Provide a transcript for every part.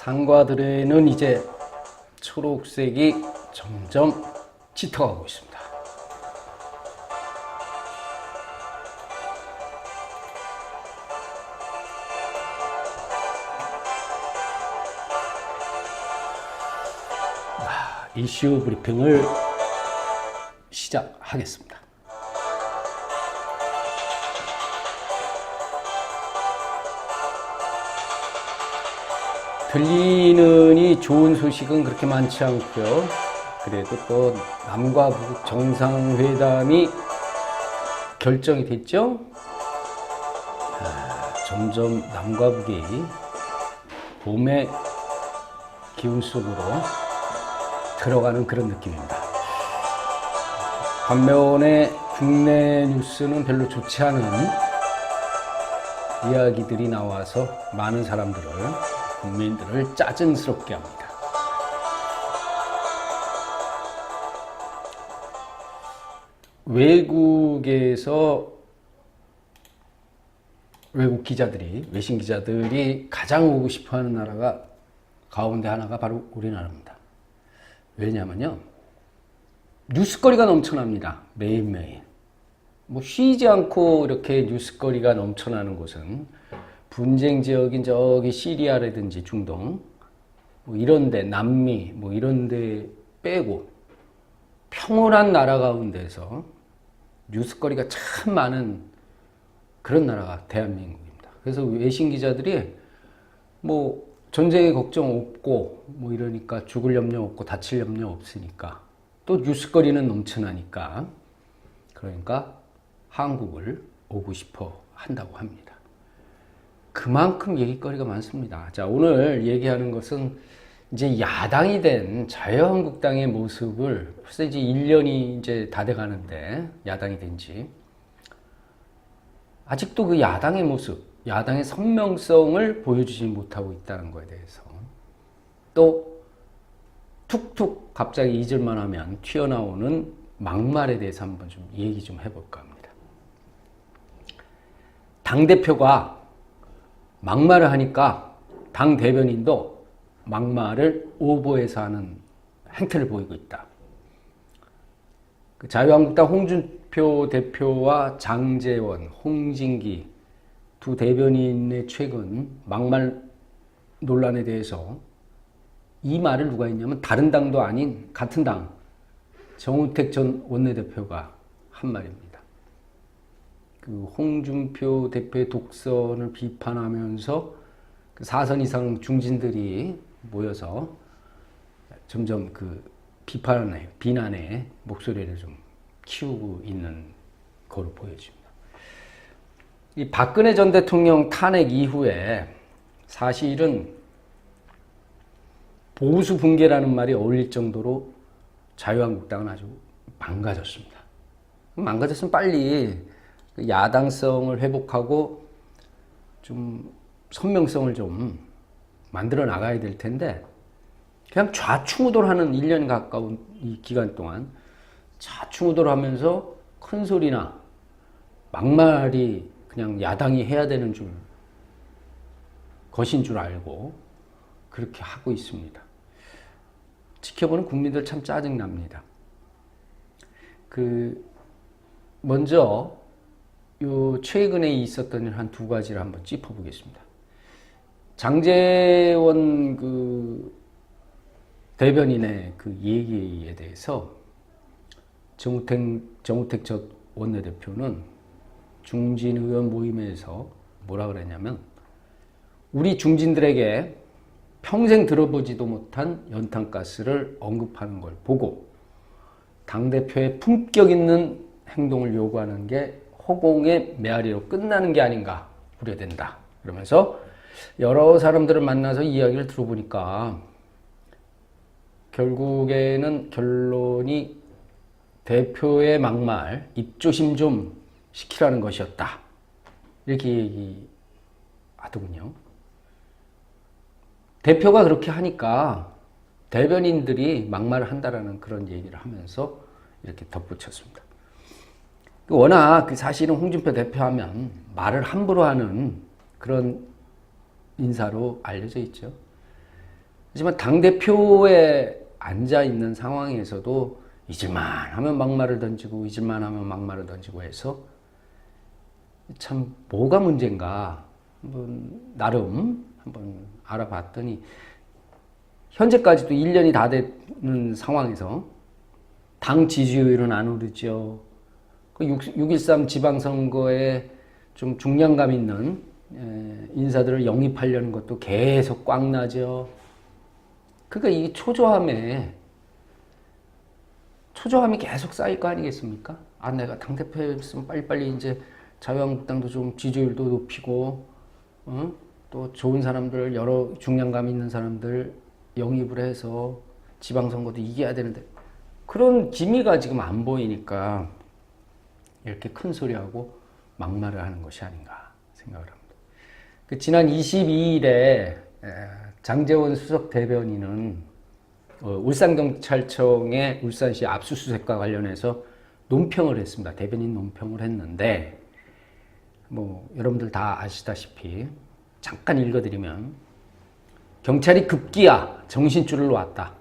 상과들에는 이제 초록색이 점점 짙어가고 있습니다. 이슈 브리핑을 시작하겠습니다. 들리는 이 좋은 소식은 그렇게 많지 않고요. 그래도 또 남과 북 정상회담이 결정이 됐죠. 점점 남과 북이 봄의 기운 속으로 들어가는 그런 느낌입니다. 반면에 국내 뉴스는 별로 좋지 않은 이야기들이 나와서 많은 사람들을, 국민들을 짜증스럽게 합니다. 외국에서 외국 기자들이, 외신 기자들이 가장 오고 싶어 하는 나라가 가운데 하나가 바로 우리나라입니다. 왜냐면요, 뉴스거리가 넘쳐납니다. 매일매일. 뭐 쉬지 않고 이렇게 뉴스거리가 넘쳐나는 곳은 분쟁 지역인 저기 시리아라든지 중동, 뭐 이런데, 남미, 뭐 이런데 빼고 평온한 나라 가운데서 뉴스거리가 참 많은 그런 나라가 대한민국입니다. 그래서 외신 기자들이 뭐 전쟁의 걱정 없고 뭐 이러니까 죽을 염려 없고 다칠 염려 없으니까, 또 뉴스거리는 넘쳐나니까, 그러니까 한국을 오고 싶어 한다고 합니다. 그만큼 얘기거리가 많습니다. 자, 오늘 얘기하는 것은 이제 야당이 된 자유한국당의 모습을, 벌써 이제 1년이 이제 다 돼 가는데, 야당이 된 지. 아직도 그 야당의 모습, 야당의 선명성을 보여주지 못하고 있다는 것에 대해서, 또 툭툭 갑자기 잊을만 하면 튀어나오는 막말에 대해서 한번 좀 얘기 좀 해볼까 합니다. 당대표가 막말을 하니까 당 대변인도 막말을 오버해서 하는 행태를 보이고 있다. 그 자유한국당 홍준표 대표와 장제원, 홍진기 두 대변인의 최근 막말 논란에 대해서 이 말을 누가 했냐면, 다른 당도 아닌 같은 당 정우택 전 원내대표가 한 말입니다. 그 홍준표 대표의 독선을 비판하면서 그 4선 이상 중진들이 모여서 점점 그 비난의 목소리를 좀 키우고 있는 거로 보여집니다. 이 박근혜 전 대통령 탄핵 이후에 사실은 보수 붕괴라는 말이 어울릴 정도로 자유한국당은 아주 망가졌습니다. 망가졌으면 빨리 야당성을 회복하고 좀 선명성을 좀 만들어 나가야 될 텐데, 그냥 좌충우돌하는 1년 가까운 이 기간 동안 좌충우돌하면서 큰 소리나 막말이 그냥 야당이 해야 되는 것인 줄 알고 그렇게 하고 있습니다. 지켜보는 국민들 참 짜증납니다. 먼저 요 최근에 있었던 일 한 두 가지를 한번 짚어보겠습니다. 장제원 그 대변인의 그 얘기에 대해서 정우택 전 원내대표는 중진 의원 모임에서 뭐라 그랬냐면, 우리 중진들에게 평생 들어보지도 못한 연탄가스를 언급하는 걸 보고 당대표의 품격 있는 행동을 요구하는 게 허공의 메아리로 끝나는 게 아닌가 우려된다. 그러면서 여러 사람들을 만나서 이야기를 들어보니까 결국에는 결론이 대표의 막말 입조심 좀 시키라는 것이었다. 이렇게 얘기하더군요. 대표가 그렇게 하니까 대변인들이 막말을 한다라는 그런 얘기를 하면서 이렇게 덧붙였습니다. 워낙 사실은 홍준표 대표하면 말을 함부로 하는 그런 인사로 알려져 있죠. 하지만 당대표에 앉아있는 상황에서도 잊을만 하면 막말을 던지고 잊을만 하면 막말을 던지고 해서 참 뭐가 문제인가 나름 한번 알아봤더니 현재까지도 1년이 다 되는 상황에서 당 지지율은 안 오르죠. 6.13 지방선거에 좀 중량감 있는 인사들을 영입하려는 것도 계속 꽉 나죠. 그러니까 이 초조함이 계속 쌓일 거 아니겠습니까? 아, 내가 당대표였으면 빨리빨리 이제 자유한국당도 좀 지지율도 높이고, 또 좋은 사람들, 여러 중량감 있는 사람들 영입을 해서 지방선거도 이겨야 되는데, 그런 기미가 지금 안 보이니까 이렇게 큰 소리하고 막말을 하는 것이 아닌가 생각을 합니다. 지난 22일에 장제원 수석 대변인은 울산경찰청의 울산시 압수수색과 관련해서 논평을 했습니다. 대변인 논평을 했는데 여러분들 다 아시다시피 잠깐 읽어드리면 경찰이 급기야 정신줄을 놓았다.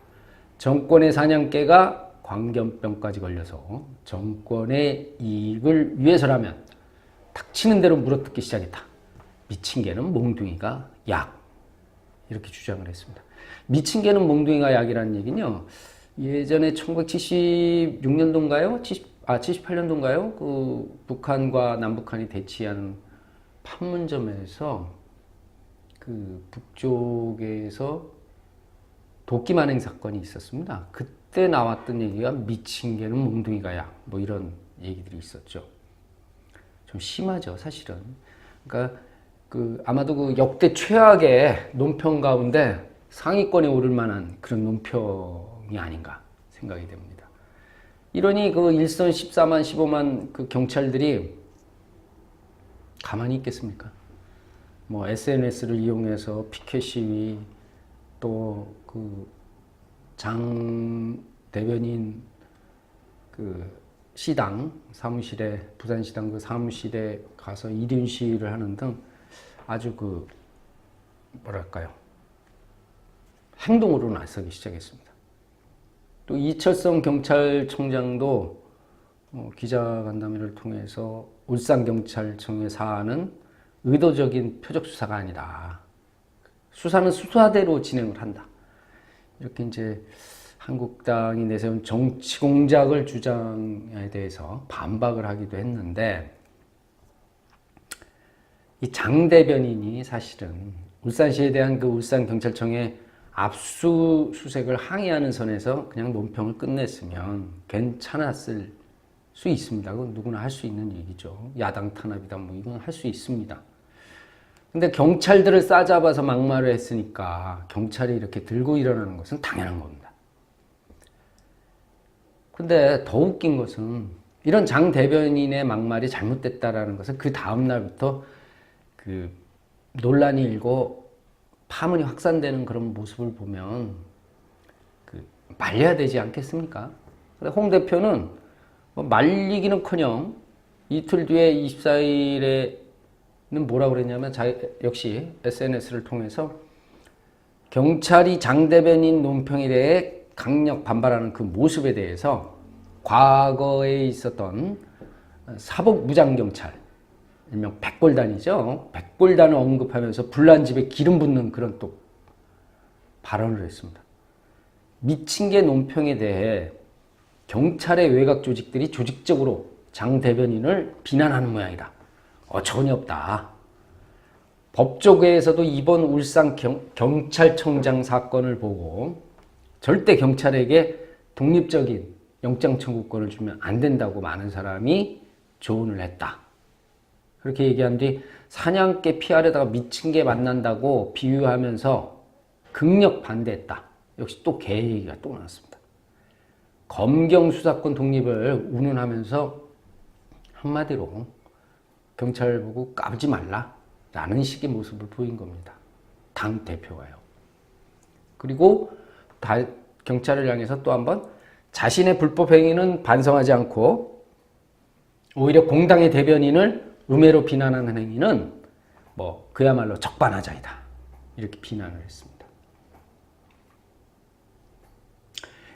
정권의 사냥개가 광견병까지 걸려서 정권의 이익을 위해서라면 닥치는 대로 물어뜯기 시작했다. 미친 개는 몽둥이가 약. 이렇게 주장을 했습니다. 미친 개는 몽둥이가 약이라는 얘기는요. 예전에 1976년도인가요? 78년도인가요? 그 북한과 남북한이 대치하는 판문점에서 그 북쪽에서 도끼 만행 사건이 있었습니다. 그때 나왔던 얘기가 미친 개는 몽둥이가 약. 이런 얘기들이 있었죠. 좀 심하죠, 사실은. 그러니까 아마도 그 역대 최악의 논평 가운데 상위권에 오를 만한 그런 논평이 아닌가 생각이 됩니다. 이러니 그 일선 14만, 15만 그 경찰들이 가만히 있겠습니까? SNS를 이용해서 피켓 시위, 또 장 대변인 시당 사무실에, 부산시당 그 사무실에 가서 1인 시위를 하는 등 아주 행동으로 나서기 시작했습니다. 또 이철성 경찰청장도 기자간담회를 통해서 울산경찰청의 사안은 의도적인 표적 수사가 아니다. 수사는 수사대로 진행을 한다. 이렇게 이제 한국당이 내세운 정치 공작을 주장에 대해서 반박을 하기도 했는데, 이 장 대변인이 사실은 울산시에 대한 그 울산경찰청의 압수수색을 항의하는 선에서 그냥 논평을 끝냈으면 괜찮았을 수 있습니다. 그건 누구나 할 수 있는 얘기죠. 야당 탄압이다 이건 할 수 있습니다. 근데 경찰들을 싸잡아서 막말을 했으니까 경찰이 이렇게 들고 일어나는 것은 당연한 겁니다. 근데 더 웃긴 것은 이런 장 대변인의 막말이 잘못됐다라는 것은 그 다음 날부터 논란이 일고 파문이 확산되는 그런 모습을 보면 말려야 되지 않겠습니까? 근데 홍 대표는 말리기는커녕 이틀 뒤에 24일에는 뭐라고 그랬냐면 역시 SNS를 통해서 경찰이 장 대변인 논평에 대해 강력 반발하는 그 모습에 대해서 과거에 있었던 사복 무장경찰, 일명 백골단이죠. 백골단을 언급하면서 불난 집에 기름 붓는 그런 또 발언을 했습니다. 미친 개 논평에 대해 경찰의 외곽 조직들이 조직적으로 장 대변인을 비난하는 모양이다. 어처구니 없다. 법조계에서도 이번 울산 경찰청장 사건을 보고 절대 경찰에게 독립적인 영장 청구권을 주면 안 된다고 많은 사람이 조언을 했다. 그렇게 얘기한 뒤 사냥개 피하려다가 미친 개 만난다고 비유하면서 극력 반대했다. 역시 또 개 얘기가 또 나왔습니다. 검경 수사권 독립을 운운하면서 한마디로 경찰 보고 까부지 말라 라는 식의 모습을 보인 겁니다. 당 대표가요. 그리고 경찰을 향해서 또 한번 자신의 불법 행위는 반성하지 않고 오히려 공당의 대변인을 음해로 비난하는 행위는 그야말로 적반하장이다. 이렇게 비난을 했습니다.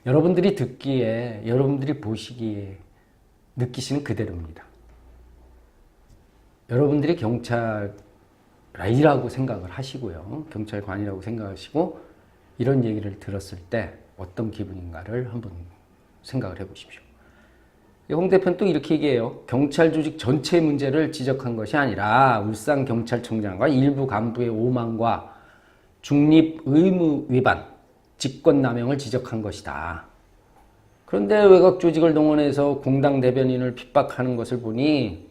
여러분들이 듣기에, 여러분들이 보시기에 느끼시는 그대로입니다. 여러분들이 경찰이라고 생각을 하시고요. 경찰관이라고 생각하시고 이런 얘기를 들었을 때 어떤 기분인가를 한번 생각을 해보십시오. 홍 대표는 또 이렇게 얘기해요. 경찰 조직 전체의 문제를 지적한 것이 아니라 울산경찰청장과 일부 간부의 오만과 중립 의무 위반, 직권남용을 지적한 것이다. 그런데 외곽 조직을 동원해서 공당 대변인을 핍박하는 것을 보니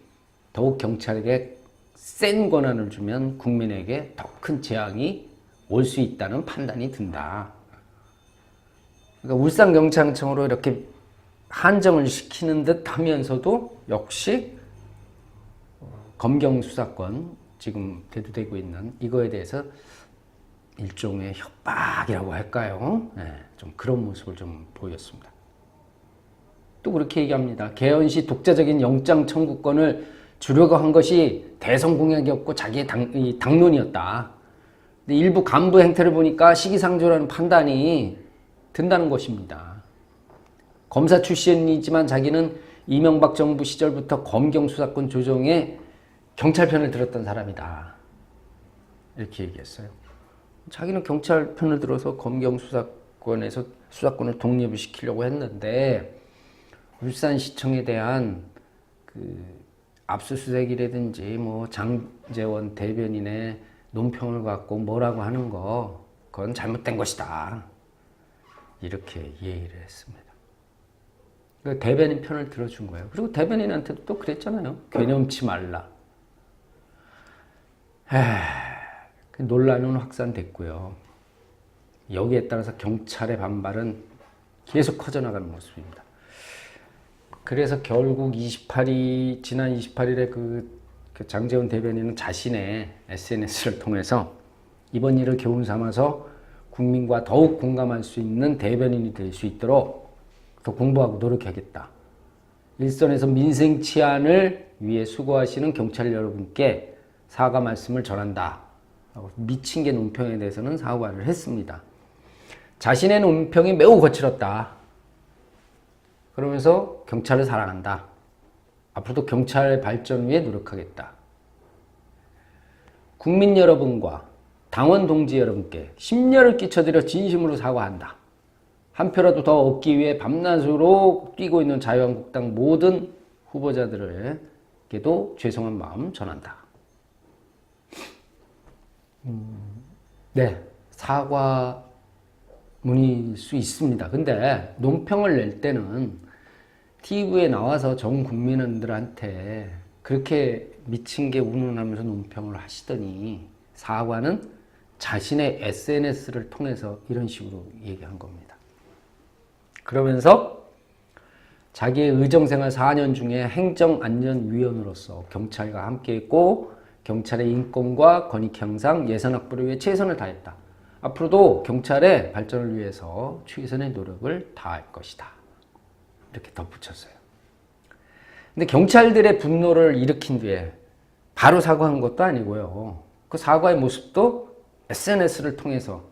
더욱 경찰에게 센 권한을 주면 국민에게 더 큰 재앙이 올 수 있다는 판단이 든다. 그러니까 울산경찰청으로 이렇게 한정을 시키는 듯 하면서도 역시 검경 수사권 지금 대두되고 있는 이거에 대해서 일종의 협박이라고 할까요? 네, 좀 그런 모습을 좀 보였습니다. 또 그렇게 얘기합니다. 개헌시 독자적인 영장 청구권을 주려고 한 것이 대선 공약이었고 자기의 당론이었다. 근데 일부 간부 행태를 보니까 시기상조라는 판단이 든다는 것입니다. 검사 출신이지만 자기는 이명박 정부 시절부터 검경 수사권 조정에 경찰 편을 들었던 사람이다. 이렇게 얘기했어요. 자기는 경찰 편을 들어서 검경 수사권에서 수사권을 독립을 시키려고 했는데 울산시청에 대한 그 압수수색이라든지 뭐 장제원 대변인의 논평을 갖고 뭐라고 하는 거 그건 잘못된 것이다. 이렇게 이해를 했습니다. 그러니까 대변인 편을 들어준 거예요. 그리고 대변인한테도 또 그랬잖아요. 괴념치 말라. 그 논란은 확산됐고요. 여기에 따라서 경찰의 반발은 계속 커져나가는 모습입니다. 그래서 결국 지난 28일에 그 장제원 대변인은 자신의 SNS를 통해서 이번 일을 교훈 삼아서 국민과 더욱 공감할 수 있는 대변인이 될 수 있도록 더 공부하고 노력하겠다. 일선에서 민생 치안을 위해 수고하시는 경찰 여러분께 사과 말씀을 전한다. 미친 개 논평에 대해서는 사과를 했습니다. 자신의 논평이 매우 거칠었다. 그러면서 경찰을 사랑한다. 앞으로도 경찰 발전 위해 노력하겠다. 국민 여러분과 당원 동지 여러분께 심려를 끼쳐드려 진심으로 사과한다. 한 표라도 더 얻기 위해 밤낮으로 뛰고 있는 자유한국당 모든 후보자들에게도 죄송한 마음 전한다. 네, 사과문일 수 있습니다. 근데 논평을 낼 때는 TV에 나와서 전 국민들한테 그렇게 미친 게 운운하면서 논평을 하시더니 사과는 자신의 SNS를 통해서 이런 식으로 얘기한 겁니다. 그러면서 자기의 의정생활 4년 중에 행정안전위원으로서 경찰과 함께했고 경찰의 인권과 권익 향상, 예산 확보를 위해 최선을 다했다. 앞으로도 경찰의 발전을 위해서 최선의 노력을 다할 것이다. 이렇게 덧붙였어요. 근데 경찰들의 분노를 일으킨 뒤에 바로 사과한 것도 아니고요. 그 사과의 모습도 SNS를 통해서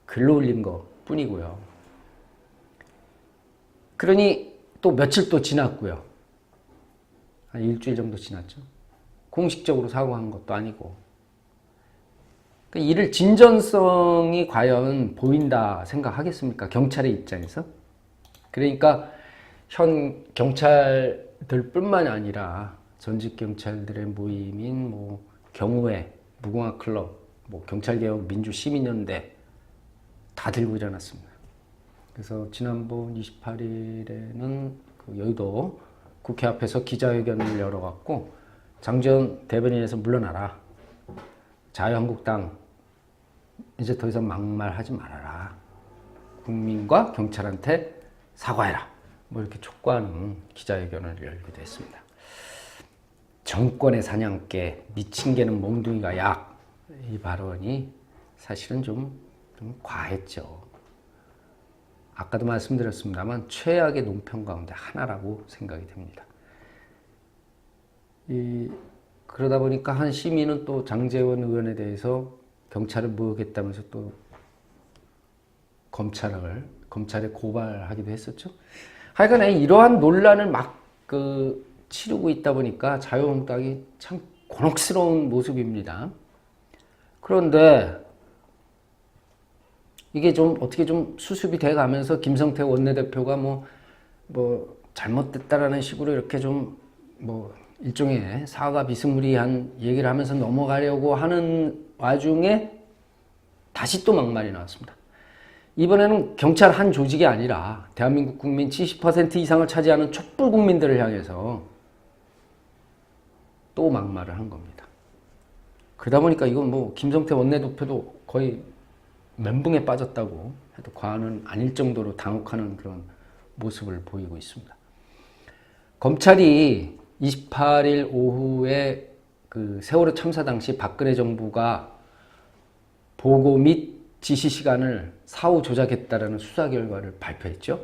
글로 올린 것 뿐이고요. 그러니 또 며칠 또 지났고요. 한 일주일 정도 지났죠. 공식적으로 사과한 것도 아니고. 그러니까 이를 진전성이 과연 보인다 생각하겠습니까? 경찰의 입장에서. 그러니까 현 경찰들 뿐만 아니라 전직 경찰들의 모임인 뭐 경우회, 무궁화 클럽, 뭐 경찰개혁 민주시민연대 다 들고 일어났습니다. 그래서 지난번 28일에는 그 여의도 국회 앞에서 기자회견을 열어갖고 장제원 대변인에서 물러나라. 자유한국당 이제 더 이상 막말하지 말아라. 국민과 경찰한테 사과해라. 뭐 이렇게 촉구하는 기자회견을 열기도 했습니다. 정권의 사냥개, 미친 개는 몽둥이가 약. 이 발언이 사실은 좀 과했죠. 아까도 말씀드렸습니다만 최악의 논평 가운데 하나라고 생각이 됩니다. 그러다 보니까 한 시민은 또 장제원 의원에 대해서 경찰을 모욕했다면서 또 검찰을 검찰에 고발하기도 했었죠. 하여간에 이러한 논란을 막 치르고 있다 보니까 자유한국당이 참 곤혹스러운 모습입니다. 그런데 이게 좀 어떻게 좀 수습이 돼 가면서 김성태 원내대표가 뭐 잘못됐다라는 식으로 이렇게 좀 일종의 사과 비스무리한 얘기를 하면서 넘어가려고 하는 와중에 다시 또 막말이 나왔습니다. 이번에는 경찰 한 조직이 아니라 대한민국 국민 70% 이상을 차지하는 촛불 국민들을 향해서 또 막말을 한 겁니다. 그러다 보니까 이건 김성태 원내대표도 거의 멘붕에 빠졌다고 해도 과언은 아닐 정도로 당혹하는 그런 모습을 보이고 있습니다. 검찰이 28일 오후에 세월호 참사 당시 박근혜 정부가 보고 및 지시 시간을 사후 조작했다라는 수사 결과를 발표했죠.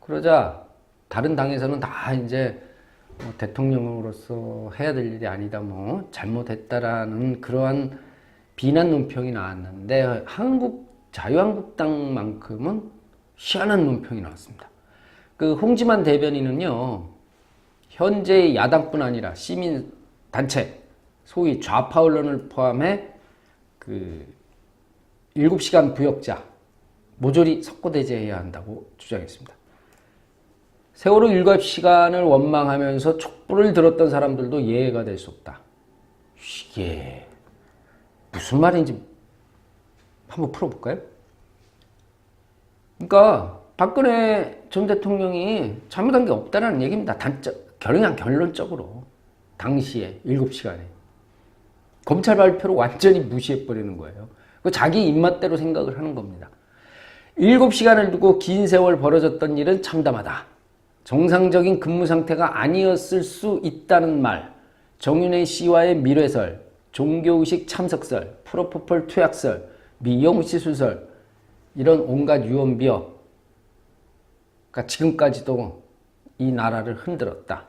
그러자 다른 당에서는 다 이제 대통령으로서 해야 될 일이 아니다, 잘못했다라는 그러한 비난 논평이 나왔는데 자유한국당만큼은 희한한 논평이 나왔습니다. 홍지만 대변인은요, 현재 야당뿐 아니라 시민 단체, 소위 좌파 언론을 포함해 7시간 부역자 모조리 석고대죄해야 한다고 주장했습니다. 세월호 7시간을 원망하면서 촛불을 들었던 사람들도 예외가 될 수 없다. 이게 무슨 말인지 한번 풀어볼까요? 그러니까 박근혜 전 대통령이 잘못한 게 없다는 얘기입니다. 그냥 결론적으로 당시에 7시간에 검찰 발표를 완전히 무시해버리는 거예요. 자기 입맛대로 생각을 하는 겁니다. 7시간을 두고 긴 세월 벌어졌던 일은 참담하다. 정상적인 근무 상태가 아니었을 수 있다는 말, 정윤회 씨와의 밀회설, 종교의식 참석설, 프로포폴 투약설, 미용시술설, 이런 온갖 유언비어, 지금까지도 이 나라를 흔들었다.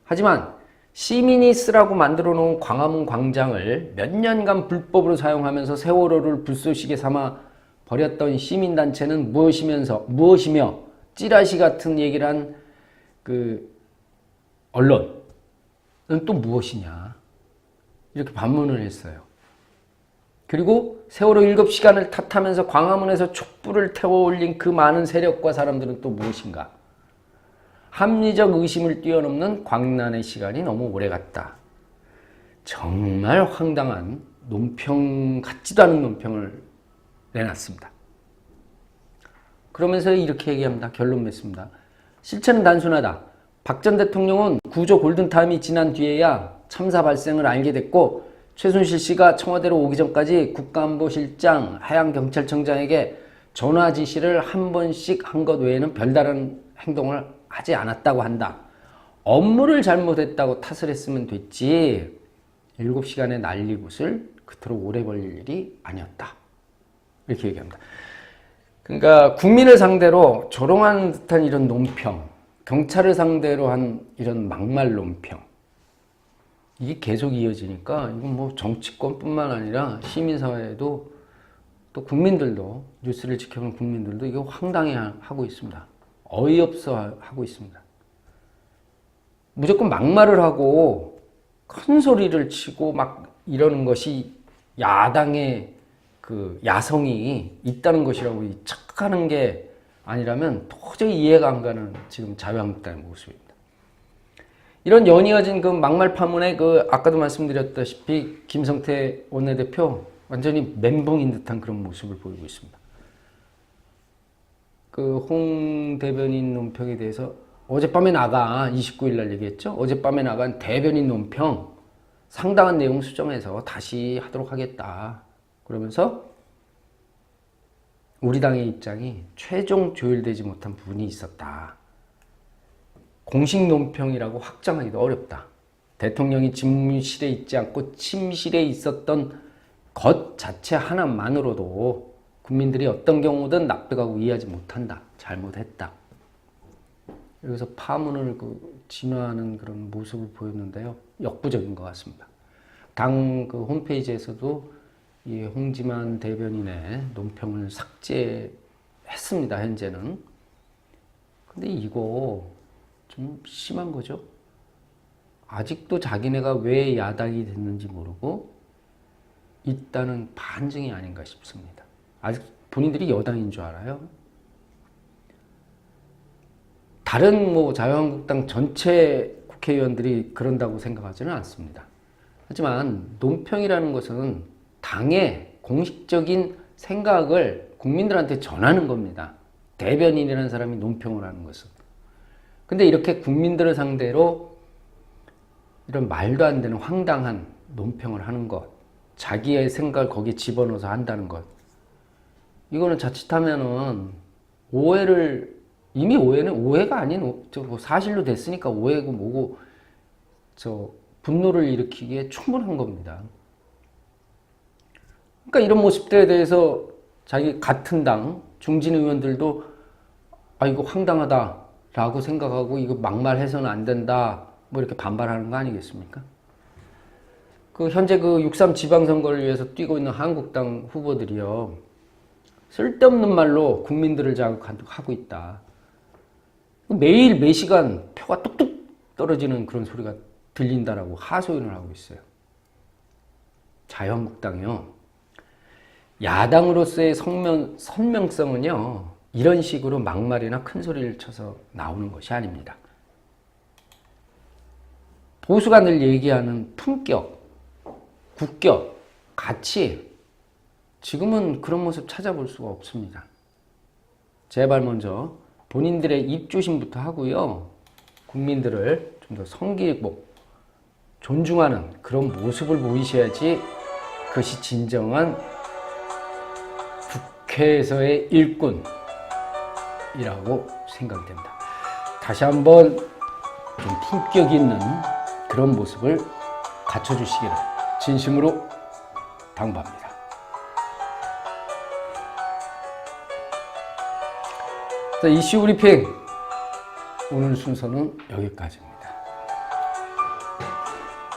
하지만 시민이 쓰라고 만들어 놓은 광화문 광장을 몇 년간 불법으로 사용하면서 세월호를 불쏘시개 삼아 버렸던 시민단체는 무엇이며 찌라시 같은 얘기를 한 언론은 또 무엇이냐, 이렇게 반문을 했어요. 그리고 세월호 7시간을 탓하면서 광화문에서 촛불을 태워 올린 그 많은 세력과 사람들은 또 무엇인가? 합리적 의심을 뛰어넘는 광란의 시간이 너무 오래갔다. 정말 황당한 논평 같지도 않은 논평을 내놨습니다. 그러면서 이렇게 얘기합니다. 결론 맺습니다. 실체는 단순하다. 박 전 대통령은 구조 골든타임이 지난 뒤에야 참사 발생을 알게 됐고, 최순실 씨가 청와대로 오기 전까지 국가안보실장, 하양경찰청장에게 전화 지시를 한 번씩 한 것 외에는 별다른 행동을 하지 않았다고 한다. 업무를 잘못했다고 탓을 했으면 됐지 7시간의 난리굿을 그토록 오래 걸릴 일이 아니었다. 이렇게 얘기합니다. 그러니까 국민을 상대로 조롱한 듯한 이런 논평, 경찰을 상대로 한 이런 막말 논평, 이게 계속 이어지니까 이건 정치권뿐만 아니라 시민사회도 또 국민들도, 뉴스를 지켜보는 국민들도 이거 황당해하고 있습니다. 어이없어 하고 있습니다. 무조건 막말을 하고 큰 소리를 치고 막 이러는 것이 야당의 야성이 있다는 것이라고 착각하는 게 아니라면 도저히 이해가 안 가는 지금 자유한국당의 모습입니다. 이런 연이어진 막말 파문에 아까도 말씀드렸다시피 김성태 원내대표 완전히 멘붕인 듯한 그런 모습을 보이고 있습니다. 홍 대변인 논평에 대해서 어젯밤에 29일 날 얘기했죠. 어젯밤에 나간 대변인 논평 상당한 내용 수정해서 다시 하도록 하겠다. 그러면서 우리 당의 입장이 최종 조율되지 못한 부분이 있었다. 공식 논평이라고 확정하기도 어렵다. 대통령이 집무실에 있지 않고 침실에 있었던 것 자체 하나만으로도 국민들이 어떤 경우든 납득하고 이해하지 못한다. 잘못했다. 여기서 파문을 진화하는 그런 모습을 보였는데요. 역부족인 것 같습니다. 당 홈페이지에서도 이 홍지만 대변인의 논평을 삭제했습니다. 현재는. 근데 이거 좀 심한 거죠. 아직도 자기네가 왜 야당이 됐는지 모르고 있다는 반증이 아닌가 싶습니다. 아직 본인들이 여당인 줄 알아요. 다른 뭐 자유한국당 전체 국회의원들이 그런다고 생각하지는 않습니다. 하지만 논평이라는 것은 당의 공식적인 생각을 국민들한테 전하는 겁니다. 대변인이라는 사람이 논평을 하는 것은. 근데 이렇게 국민들을 상대로 이런 말도 안 되는 황당한 논평을 하는 것, 자기의 생각을 거기에 집어넣어서 한다는 것, 이거는 자칫하면은 이미 오해가 아닌 사실로 됐으니까 오해고 뭐고 분노를 일으키기에 충분한 겁니다. 그러니까 이런 모습들에 대해서 자기 같은 당 중진 의원들도 이거 황당하다라고 생각하고 이거 막말해서는 안 된다 뭐 이렇게 반발하는 거 아니겠습니까? 현재 6.3 지방선거를 위해서 뛰고 있는 한국당 후보들이요, 쓸데없는 말로 국민들을 자극하고 있다. 매일 매시간 표가 뚝뚝 떨어지는 그런 소리가 들린다라고 하소연을 하고 있어요. 자유한국당이요, 야당으로서의 선명성은요, 이런 식으로 막말이나 큰 소리를 쳐서 나오는 것이 아닙니다. 보수가 늘 얘기하는 품격, 국격, 가치, 지금은 그런 모습 찾아볼 수가 없습니다. 제발 먼저 본인들의 입조심부터 하고요, 국민들을 좀 더 성기고 존중하는 그런 모습을 보이셔야지 그것이 진정한 국회에서의 일꾼이라고 생각됩니다. 다시 한번 좀 품격 있는 그런 모습을 갖춰주시기를 진심으로 당부합니다. 자, 이슈 브리핑 오늘 순서는 여기까지입니다.